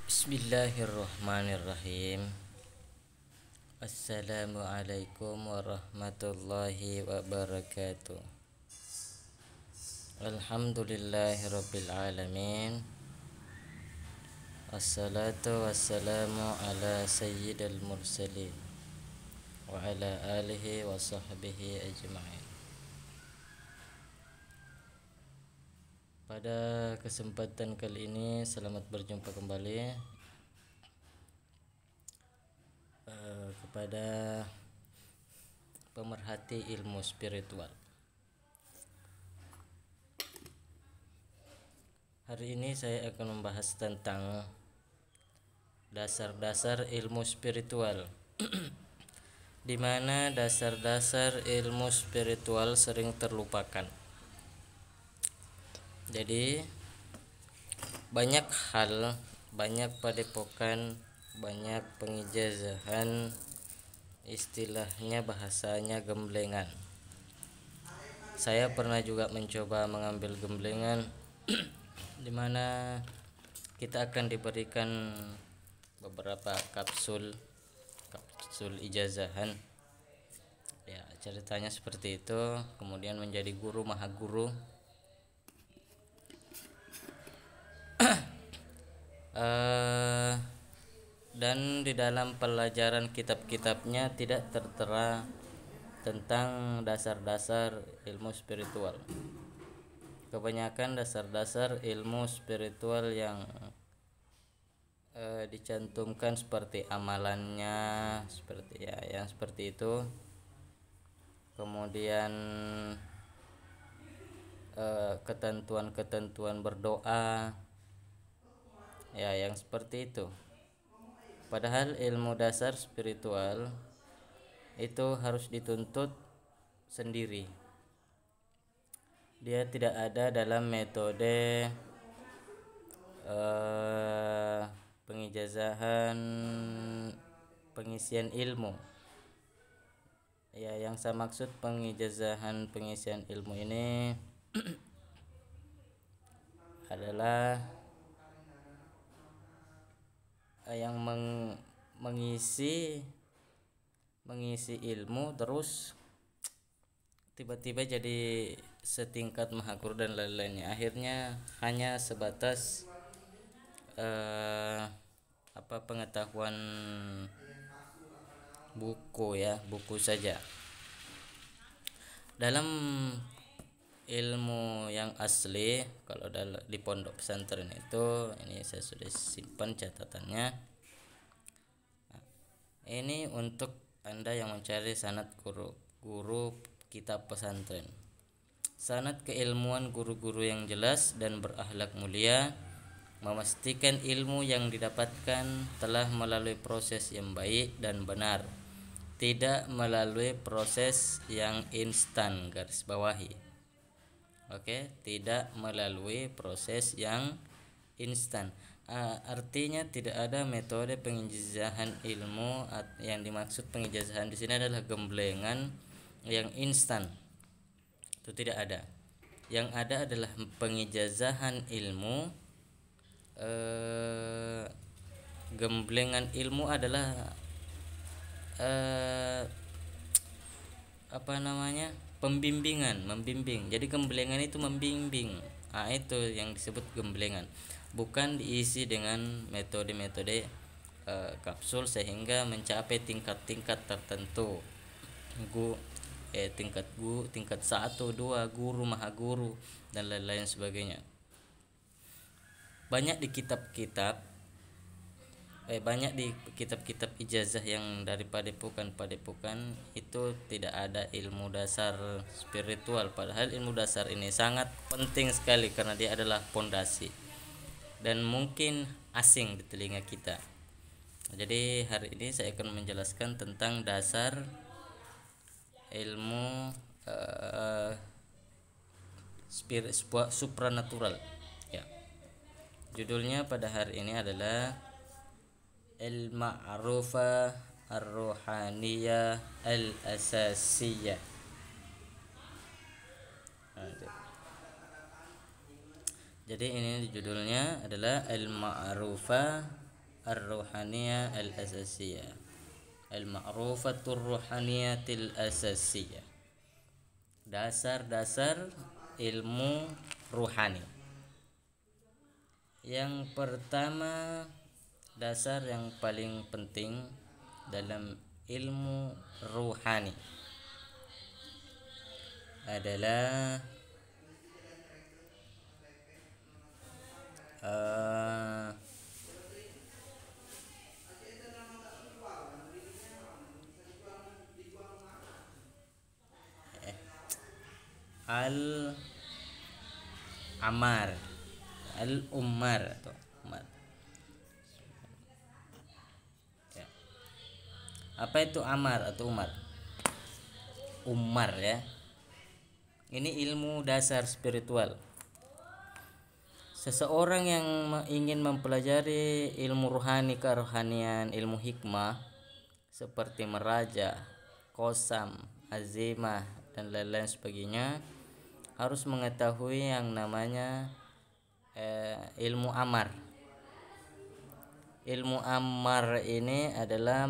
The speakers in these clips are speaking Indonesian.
Bismillahirrahmanirrahim. Assalamualaikum warahmatullahi wabarakatuh. Alhamdulillahirabbil alamin. Wassalatu wassalamu ala sayyidil mursalin wa ala alihi wa sahbihi ajma'in. Pada kesempatan kali ini selamat berjumpa kembali kepada pemerhati ilmu spiritual. Hari ini saya akan membahas tentang dasar-dasar ilmu spiritual, di mana dasar-dasar ilmu spiritual sering terlupakan. Jadi banyak hal, banyak padepokan, banyak pengijazahan, istilahnya bahasanya gemblengan. Saya pernah juga mencoba mengambil gemblengan di mana kita akan diberikan beberapa kapsul ijazahan. Ya, ceritanya seperti itu, kemudian menjadi guru maha guru. Dan di dalam pelajaran kitab-kitabnya tidak tertera tentang dasar-dasar ilmu spiritual. Kebanyakan dasar-dasar ilmu spiritual yang dicantumkan seperti amalannya, seperti yang seperti itu. Kemudian ketentuan-ketentuan berdoa, ya yang seperti itu. Padahal ilmu dasar spiritual itu harus dituntut sendiri. Dia tidak ada dalam metode pengijazahan pengisian ilmu. Ya, yang saya maksud pengijazahan pengisian ilmu ini adalah yang mengisi ilmu terus tiba-tiba jadi setingkat maha guru dan lain-lainnya. Akhirnya hanya sebatas pengetahuan buku saja. Dalam ilmu yang asli, kalau di pondok pesantren itu, ini saya sudah simpan catatannya. Ini untuk Anda yang mencari sanad guru kitab pesantren. Sanad keilmuan guru-guru yang jelas dan berakhlak mulia, memastikan ilmu yang didapatkan telah melalui proses yang baik dan benar, tidak melalui proses yang instan. Garis bawahi. Tidak melalui proses yang instan. Artinya tidak ada metode pengijazahan ilmu. Yang dimaksud pengijazahan di sini adalah gemblengan yang instan. Itu tidak ada. Yang ada adalah pengijazahan ilmu. Gemblengan ilmu adalah membimbing. Jadi gemblengan itu membimbing. Itu yang disebut gemblengan. Bukan diisi dengan metode-metode kapsul sehingga mencapai tingkat-tingkat tertentu. Tingkat 1, 2, guru, maha guru dan lain-lain sebagainya. Banyak di kitab-kitab ijazah yang dari padepokan itu tidak ada ilmu dasar spiritual. Padahal ilmu dasar ini sangat penting sekali karena dia adalah pondasi dan mungkin asing di telinga kita. Jadi hari ini saya akan menjelaskan tentang dasar ilmu supranatural. Ya. Judulnya pada hari ini adalah Al-Ma'rufah Ar-Ruhaniyah Al-Asasiyah. Jadi ini judulnya adalah Al-Ma'rufah ar-ruhaniyah al-asasiyah. Al-ma'rufatur ruhaniyatil asasiyah. Dasar-dasar ilmu ruhani. Yang pertama, dasar yang paling penting dalam ilmu ruhani adalah al-amar, al-umar atau umar. Ya. Apa itu amar atau umar? Umar ya. Ini ilmu dasar spiritual. Seseorang yang ingin mempelajari ilmu ruhani, kerohanian, ilmu hikmah seperti meraja, kosam, azimah dan lain-lain sebagainya harus mengetahui yang namanya ilmu amar. Ilmu amar ini adalah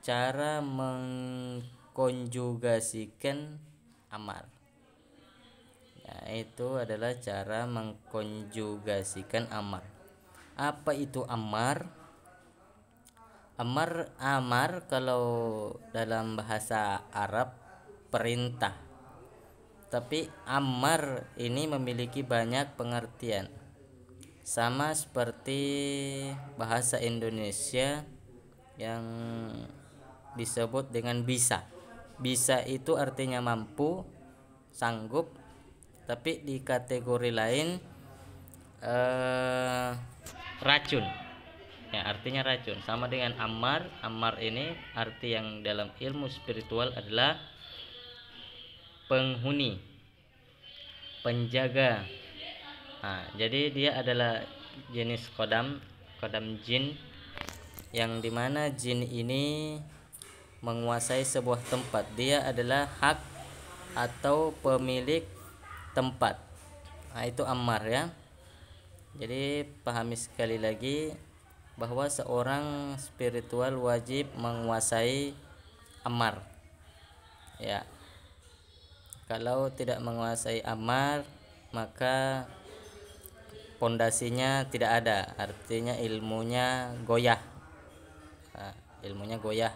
cara mengkonjugasikan amar. Itu adalah cara mengkonjugasikan amar. Apa itu amar? Amar kalau dalam bahasa Arab perintah. Tapi amar ini memiliki banyak pengertian. Sama seperti bahasa Indonesia yang disebut dengan bisa. Bisa itu artinya mampu, sanggup, tapi di kategori lain racun. Ya, artinya racun. Sama dengan amar. Amar ini arti yang dalam ilmu spiritual adalah penghuni, penjaga. Jadi dia adalah jenis kodam jin, yang dimana jin ini menguasai sebuah tempat. Dia adalah hak atau pemilik tempat. Itu ammar ya. Jadi pahami sekali lagi bahwa seorang spiritual wajib menguasai ammar ya. Kalau tidak menguasai ammar, maka pondasinya tidak ada, artinya ilmunya goyah. Ilmunya goyah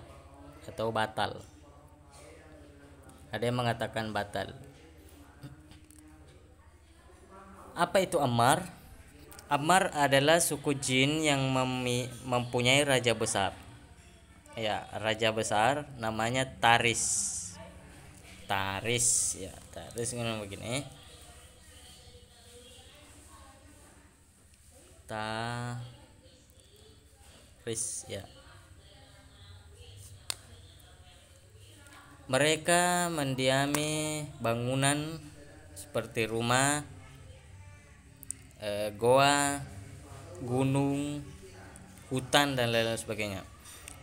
atau batal. Ada yang mengatakan batal. Apa itu ammar? Ammar adalah suku jin yang mempunyai raja besar. Ya, raja besar namanya Taris. Taris ya, Taris begini. Taris ya. Mereka mendiami bangunan seperti rumah, goa, gunung, hutan dan lain-lain sebagainya.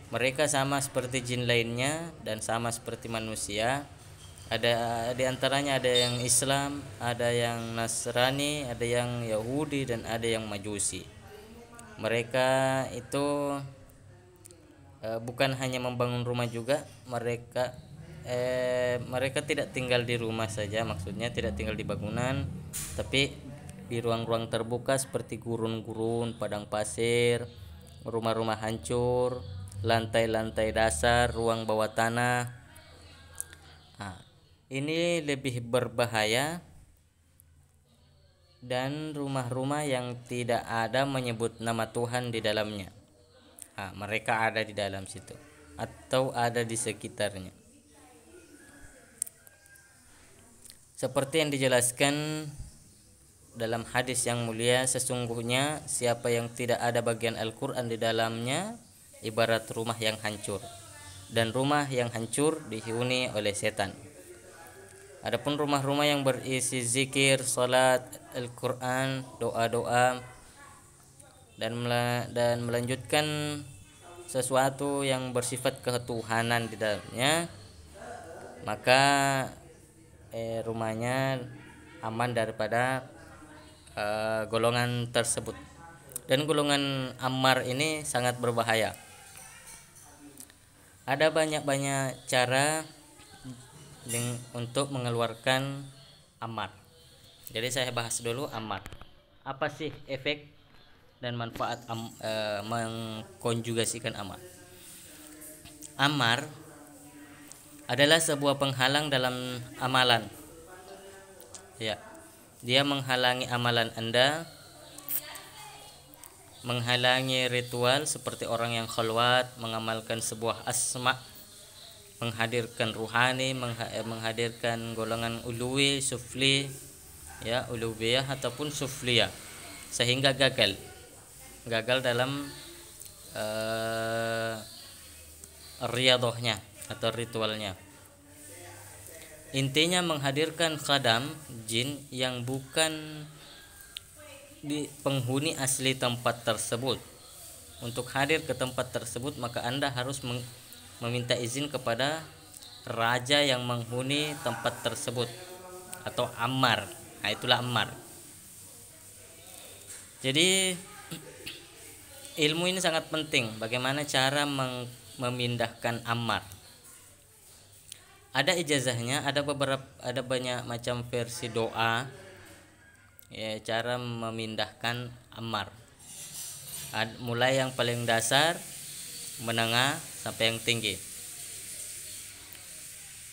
Mereka sama seperti jin lainnya dan sama seperti manusia. Ada di antaranya ada yang Islam, ada yang Nasrani, ada yang Yahudi dan ada yang Majusi. Mereka itu bukan hanya membangun rumah juga, mereka tidak tinggal di rumah saja, maksudnya tidak tinggal di bangunan, tapi di ruang-ruang terbuka seperti gurun-gurun, padang pasir, rumah-rumah hancur, lantai-lantai dasar, ruang bawah tanah. Ini lebih berbahaya dan rumah-rumah yang tidak ada menyebut nama Tuhan di dalamnya. Mereka ada di dalam situ atau ada di sekitarnya. Seperti yang dijelaskan dalam hadis yang mulia, sesungguhnya siapa yang tidak ada bagian Al-Quran di dalamnya ibarat rumah yang hancur, dan rumah yang hancur dihuni oleh setan. Adapun rumah-rumah yang berisi zikir, salat, Al-Quran, doa-doa dan melanjutkan sesuatu yang bersifat ketuhanan di dalamnya, maka rumahnya aman daripada golongan tersebut. Dan golongan ammar ini sangat berbahaya. Ada banyak-banyak cara untuk mengeluarkan ammar. Jadi saya bahas dulu ammar. Apa sih efek dan manfaat mengkonjugasikan ammar? Ammar adalah sebuah penghalang dalam amalan. Ya, dia menghalangi amalan Anda, menghalangi ritual seperti orang yang khalwat, mengamalkan sebuah asma, menghadirkan ruhani, menghadirkan golongan uluwi, sufli, ya, uluwiyah ataupun sufliyah, sehingga gagal dalam riyadhahnya atau ritualnya. Intinya menghadirkan khadam jin yang bukan di penghuni asli tempat tersebut. Untuk hadir ke tempat tersebut maka Anda harus meminta izin kepada raja yang menghuni tempat tersebut atau ammar. Nah, itulah ammar. Jadi ilmu ini sangat penting, bagaimana cara memindahkan ammar. Ada ijazahnya, ada banyak macam versi doa, ya, cara memindahkan ammar. Mulai yang paling dasar, menengah sampai yang tinggi.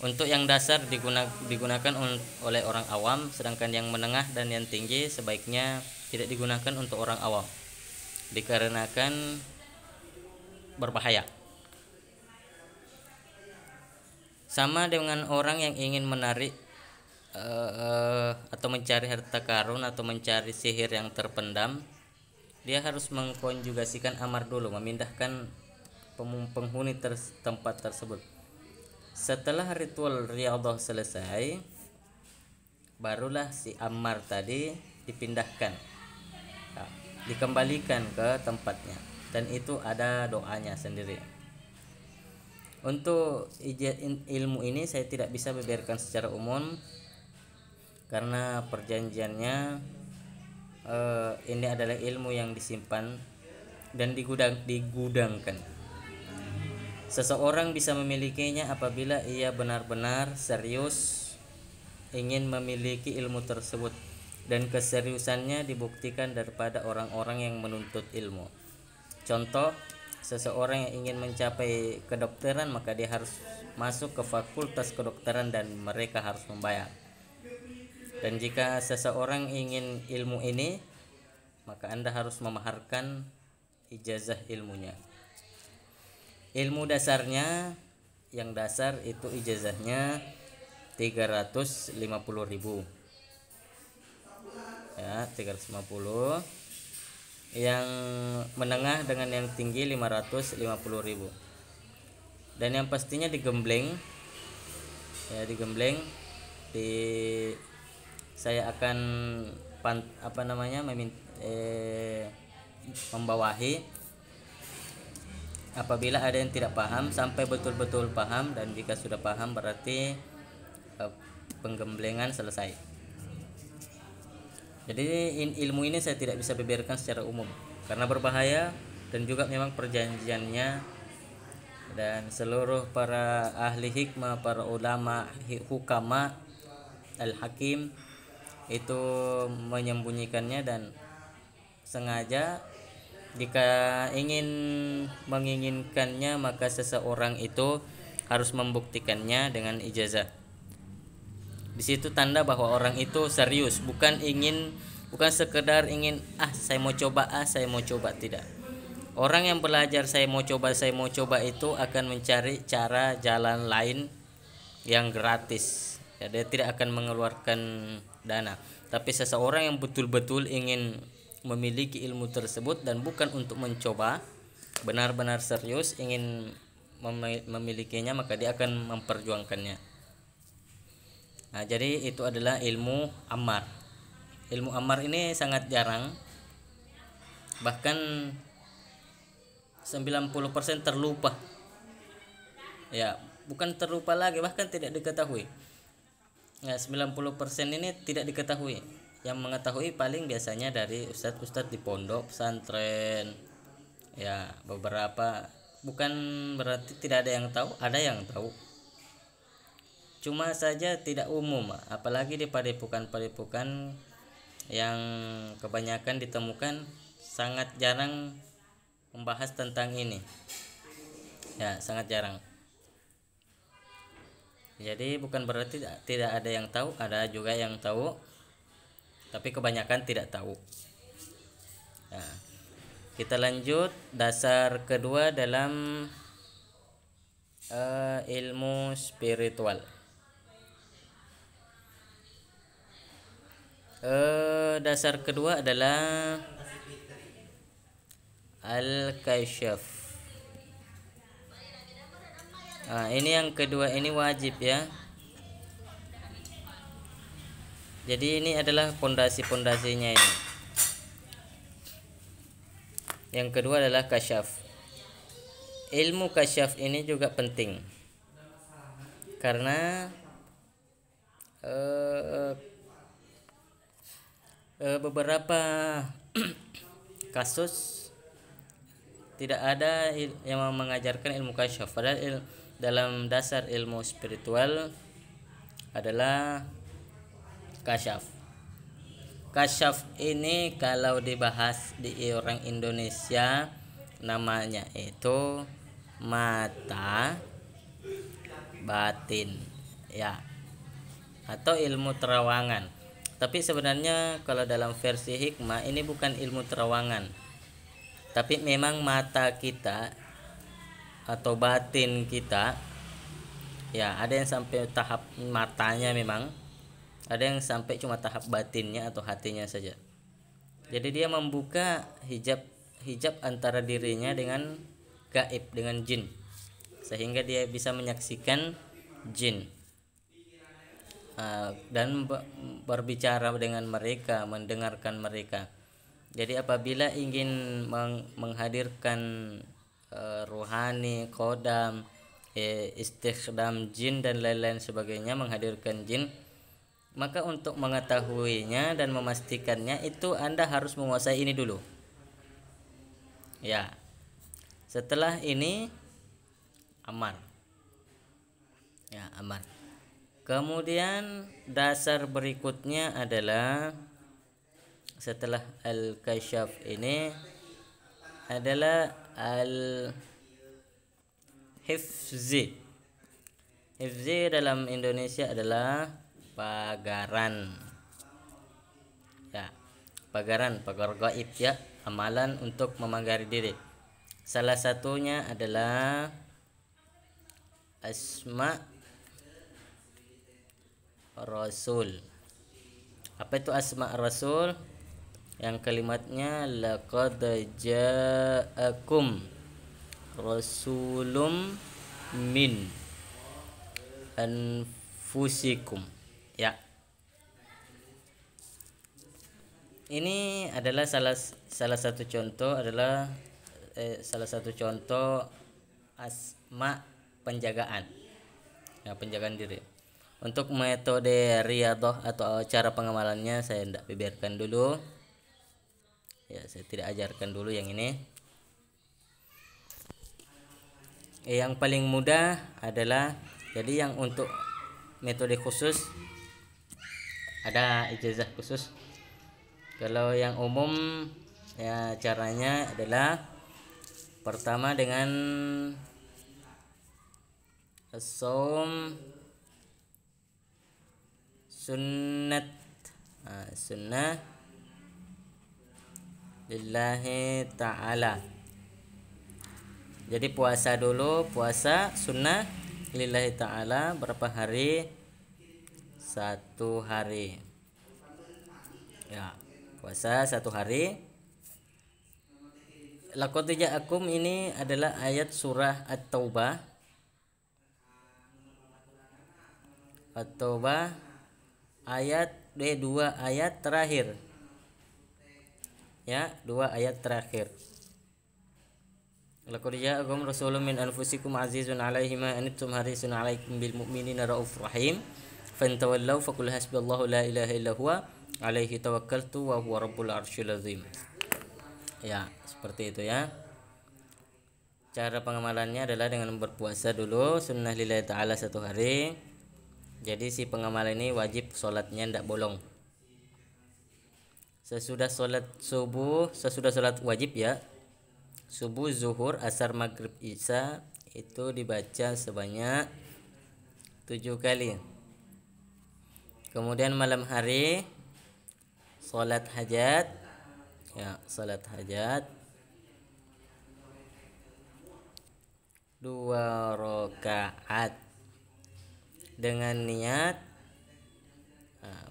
Untuk yang dasar digunakan oleh orang awam, sedangkan yang menengah dan yang tinggi sebaiknya tidak digunakan untuk orang awam, dikarenakan berbahaya. Sama dengan orang yang ingin menarik atau mencari harta karun atau mencari sihir yang terpendam, dia harus mengkonjugasikan ammar dulu, memindahkan penghuni tempat tersebut. Setelah ritual riyadhah selesai, barulah si ammar tadi dipindahkan, dikembalikan ke tempatnya, dan itu ada doanya sendiri. Untuk ilmu ini saya tidak bisa beberkan secara umum karena perjanjiannya ini adalah ilmu yang disimpan dan digudangkan. Seseorang bisa memilikinya apabila ia benar-benar serius ingin memiliki ilmu tersebut dan keseriusannya dibuktikan daripada orang-orang yang menuntut ilmu. Contoh, seseorang yang ingin mencapai kedokteran maka dia harus masuk ke fakultas kedokteran dan mereka harus membayar. Dan jika seseorang ingin ilmu ini, maka Anda harus memaharkan ijazah ilmunya. Ilmu dasarnya, yang dasar itu ijazahnya 350.000. Ya, 350. Yang menengah dengan yang tinggi 550.000. Dan yang pastinya digembleng, ya, saya akan membawahi apabila ada yang tidak paham sampai betul-betul paham, dan jika sudah paham berarti penggemblengan selesai. Jadi ilmu ini saya tidak bisa beberkan secara umum karena berbahaya, dan juga memang perjanjiannya, dan seluruh para ahli hikmah, para ulama, hukama, al-hakim itu menyembunyikannya, dan sengaja jika ingin menginginkannya maka seseorang itu harus membuktikannya dengan ijazah. Di situ tanda bahwa orang itu serius, bukan sekedar ingin saya mau coba, tidak. Orang yang belajar saya mau coba itu akan mencari jalan lain yang gratis. Ya, dia tidak akan mengeluarkan dana. Tapi seseorang yang betul-betul ingin memiliki ilmu tersebut dan bukan untuk mencoba, benar-benar serius ingin memilikinya, maka dia akan memperjuangkannya. Nah, jadi itu adalah ilmu ammar. Ilmu ammar ini sangat jarang, bahkan 90% terlupa. Ya, bukan terlupa lagi, bahkan tidak diketahui. Ya, 90% ini tidak diketahui. yang mengetahui paling biasanya dari ustadz-ustadz di pondok pesantren. Ya, beberapa, bukan berarti tidak ada yang tahu, ada yang tahu. Cuma saja tidak umum, apalagi di padepokan-padepokan yang kebanyakan ditemukan sangat jarang membahas tentang ini. Ya, sangat jarang. Jadi bukan berarti tidak ada yang tahu, ada juga yang tahu, tapi kebanyakan tidak tahu. Nah, kita lanjut dasar kedua dalam ilmu spiritual. Dasar kedua adalah al-kasyaf. Ini yang kedua, ini wajib ya. Jadi ini adalah pondasi-pondasinya ini. Yang kedua adalah kasyaf. Ilmu kasyaf ini juga penting karena beberapa kasus tidak ada yang mengajarkan ilmu kasyaf. Padahal dalam dasar ilmu spiritual adalah kasyaf. Kasyaf ini kalau dibahas di orang Indonesia namanya itu mata batin ya, atau ilmu terawangan. Tapi sebenarnya kalau dalam versi hikmah ini bukan ilmu terawangan, tapi memang mata kita atau batin kita ya, ada yang sampai tahap matanya, memang ada yang sampai cuma tahap batinnya atau hatinya saja. Jadi dia membuka hijab antara dirinya dengan gaib, dengan jin, sehingga dia bisa menyaksikan jin dan berbicara dengan mereka, mendengarkan mereka. Jadi apabila ingin menghadirkan ruhani, kodam, istikhdam jin dan lain-lain sebagainya, menghadirkan jin, maka untuk mengetahuinya dan memastikannya itu Anda harus menguasai ini dulu ya. Setelah ini amar ya, amar. Kemudian dasar berikutnya adalah setelah al-kasyaf ini adalah al-hifzi. Hifzi dalam Indonesia adalah pagaran ya, pagar gaib ya, amalan untuk memagari diri. Salah satunya adalah asma rasul. Apa itu asma rasul? Yang kalimatnya laqad ja'akum rasulum min anfusikum ya. Ini adalah salah satu contoh adalah salah satu contoh asma penjagaan ya, penjagaan diri. Untuk metode riyadhah atau cara pengamalannya saya tidak beberkan dulu ya, saya tidak ajarkan dulu yang ini. Yang paling mudah adalah, jadi yang untuk metode khusus ada ijazah khusus. Kalau yang umum ya, caranya adalah pertama dengan as-shaum sunnah lillahi ta'ala. Jadi puasa dulu, puasa sunnah lillahi ta'ala berapa hari? 1 hari ya, puasa 1 hari. Laqad ja'akum ini adalah ayat surah At-Taubah. At-Taubah ayat 2 ayat terakhir ya, 2 ayat terakhir. Laqad ja'akum rasulun min anfusikum azizun 'alaihi ma anittum harisun 'alaikum bil mu'minina raufur rahim fantawallaw faqul hasbiyallahu la ilaha illa huwa alaihi tawakkaltu wa huwa rabbul arsyil azim. Ya, seperti itu ya. Cara pengamalannya adalah dengan berpuasa dulu sunnah lillahi ta'ala 1 hari. Jadi si pengamal ini wajib sholatnya tidak bolong. Sesudah sholat subuh, sesudah sholat wajib ya, subuh, zuhur, asar, maghrib, isya, itu dibaca sebanyak 7 kali. Kemudian malam hari sholat hajat, ya, sholat hajat 2 rakaat dengan niat,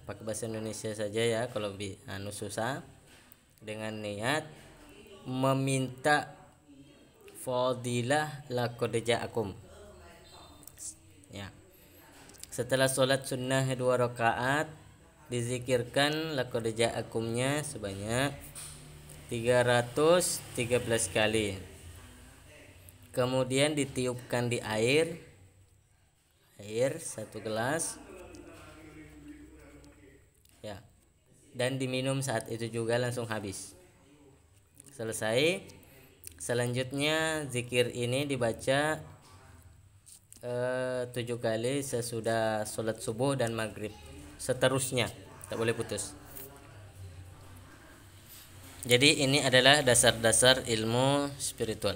pakai bahasa Indonesia saja ya kalau susah, dengan niat meminta fadilah laqad ja'akum. Ya. Setelah sholat sunnah 2 rakaat dizikirkan laqad ja'akumnya sebanyak 313 kali. Kemudian ditiupkan di air 1 gelas ya, dan diminum saat itu juga langsung habis. Selesai. Selanjutnya zikir ini dibaca 7 kali sesudah sholat subuh dan maghrib, seterusnya, tak boleh putus. Jadi ini adalah dasar-dasar ilmu spiritual.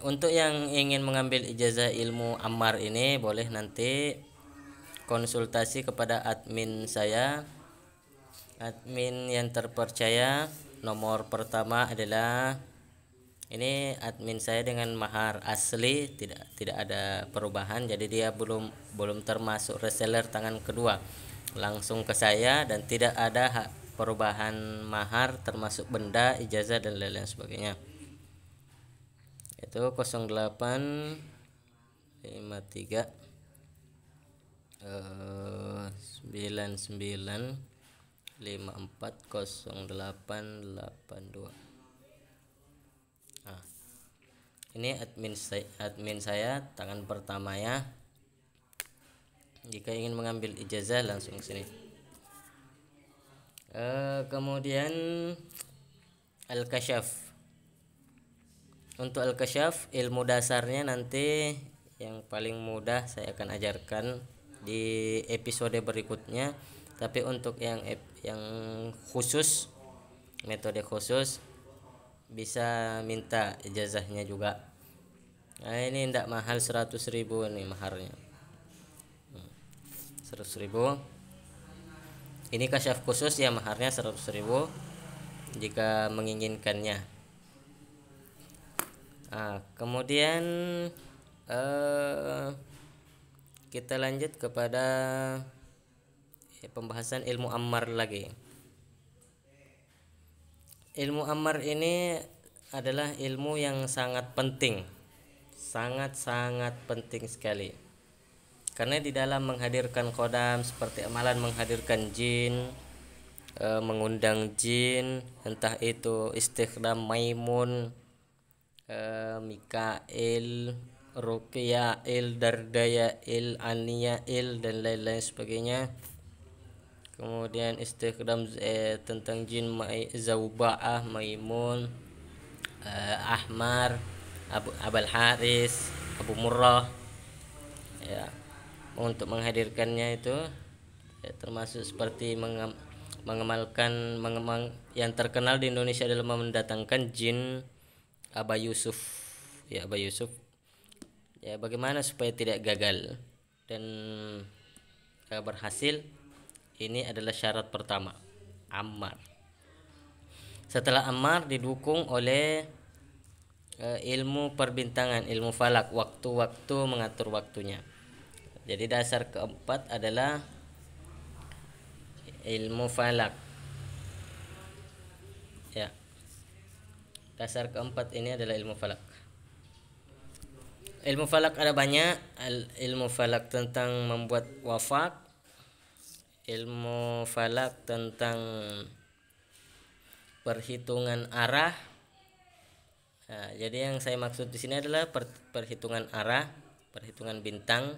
Untuk yang ingin mengambil ijazah ilmu Ammar ini boleh nanti konsultasi kepada admin saya, admin yang terpercaya. Nomor pertama adalah ini admin saya dengan mahar asli, tidak ada perubahan, jadi dia belum termasuk reseller tangan kedua, langsung ke saya dan tidak ada perubahan mahar termasuk benda, ijazah dan lain-lain sebagainya. Itu 0853 99540882. Ini admin saya tangan pertama ya. Jika ingin mengambil ijazah langsung sini. Kemudian al-kasyaf. Untuk al-kasyaf ilmu dasarnya nanti yang paling mudah saya akan ajarkan di episode berikutnya. Tapi untuk yang khusus, metode khusus, bisa minta ijazahnya juga. Nah, ini tidak mahal, 100.000 ini maharnya. 100.000. Ini kasyaf khusus ya, maharnya 100.000 jika menginginkannya. Kemudian kita lanjut kepada pembahasan ilmu Ammar lagi. Ilmu Ammar ini adalah ilmu yang sangat penting, sangat penting sekali. Karena di dalam menghadirkan kodam seperti amalan menghadirkan jin, mengundang jin, entah itu istikhdam Maimun, Mikail, Ruqyail, Dardayail, Aniyail dan lain-lain sebagainya. Kemudian istikhdam tentang jin Zauba'ah, Maimun, Ahmar, Abul Haris, Abu Murrah ya. Untuk menghadirkannya itu ya, termasuk seperti mengamalkan yang terkenal di Indonesia adalah mendatangkan jin Aba Yusuf ya, Aba Yusuf ya. Bagaimana supaya tidak gagal dan berhasil, ini adalah syarat pertama, Ammar. Setelah Ammar didukung oleh ilmu perbintangan, ilmu falak, waktu-waktu, mengatur waktunya. Jadi dasar keempat adalah ilmu falak ya. Dasar keempat ini adalah ilmu falak. Ilmu falak ada banyak. Ilmu falak tentang membuat wafak, ilmu falak tentang perhitungan arah. Nah, jadi yang saya maksud di sini adalah perhitungan arah, perhitungan bintang,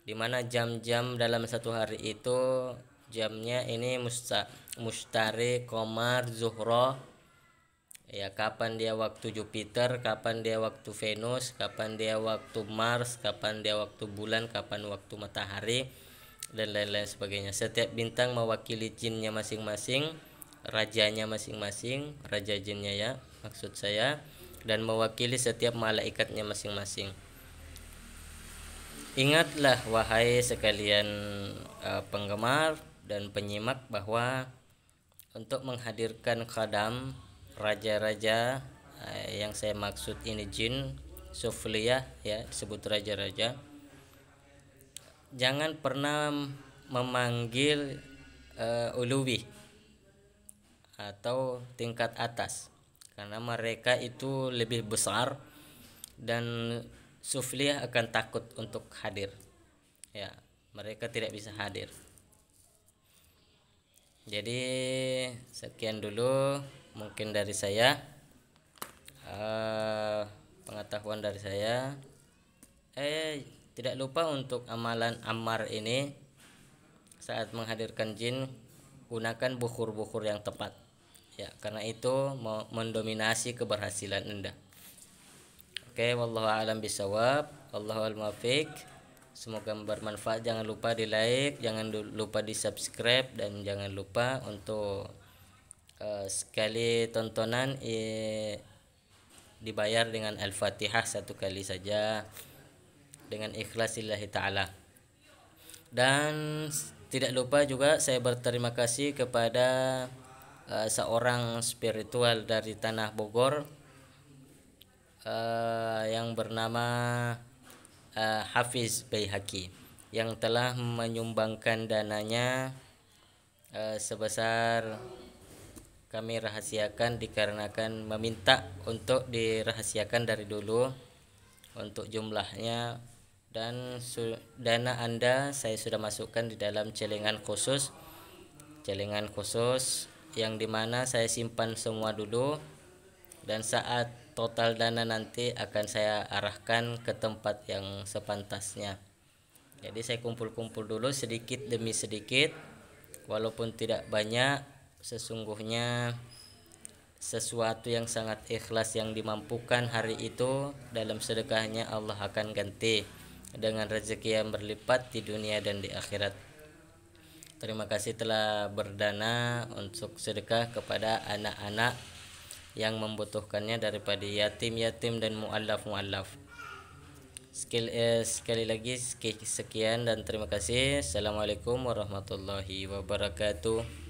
di mana jam-jam dalam 1 hari itu jamnya ini mustari, komar, zuhro. Ya, kapan dia waktu Jupiter, kapan dia waktu Venus, kapan dia waktu Mars, kapan dia waktu bulan, kapan waktu matahari, dan lain-lain sebagainya. Setiap bintang mewakili jinnya masing-masing, rajanya masing-masing, raja jinnya ya maksud saya, dan mewakili setiap malaikatnya masing-masing. Ingatlah wahai sekalian penggemar dan penyimak bahwa untuk menghadirkan khadam, raja-raja, yang saya maksud ini jin sufliyah ya, disebut raja-raja, jangan pernah memanggil uluwi atau tingkat atas, karena mereka itu lebih besar dan sufliyah akan takut untuk hadir ya, mereka tidak bisa hadir. Jadi sekian dulu mungkin dari saya, pengetahuan dari saya. Tidak lupa untuk amalan Ammar ini, saat menghadirkan jin gunakan bukhur-bukhur yang tepat ya, karena itu mendominasi keberhasilan Anda. Oke, wallahu a'lam bisawab, Allahul muwaffiq. Semoga bermanfaat. Jangan lupa di like, jangan lupa di subscribe, dan jangan lupa untuk sekali tontonan dibayar dengan Al-Fatihah 1 kali saja dengan ikhlas lillahi ta'ala. Dan tidak lupa juga saya berterima kasih kepada seorang spiritual dari tanah Bogor yang bernama Hafiz Baihaqi, yang telah menyumbangkan dananya sebesar, kami rahasiakan dikarenakan meminta untuk dirahasiakan dari dulu untuk jumlahnya, dan dana Anda saya sudah masukkan di dalam celengan khusus yang dimana saya simpan semua dulu, dan saat total dana nanti akan saya arahkan ke tempat yang sepantasnya. Jadi saya kumpul-kumpul dulu sedikit demi sedikit, walaupun tidak banyak, sesungguhnya sesuatu yang sangat ikhlas yang dimampukan hari itu, dalam sedekahnya Allah akan ganti dengan rezeki yang berlipat di dunia dan di akhirat. Terima kasih telah berdana untuk sedekah kepada anak-anak yang membutuhkannya daripada yatim-yatim dan mu'allaf. Sekali lagi sekian dan terima kasih. Assalamualaikum warahmatullahi wabarakatuh.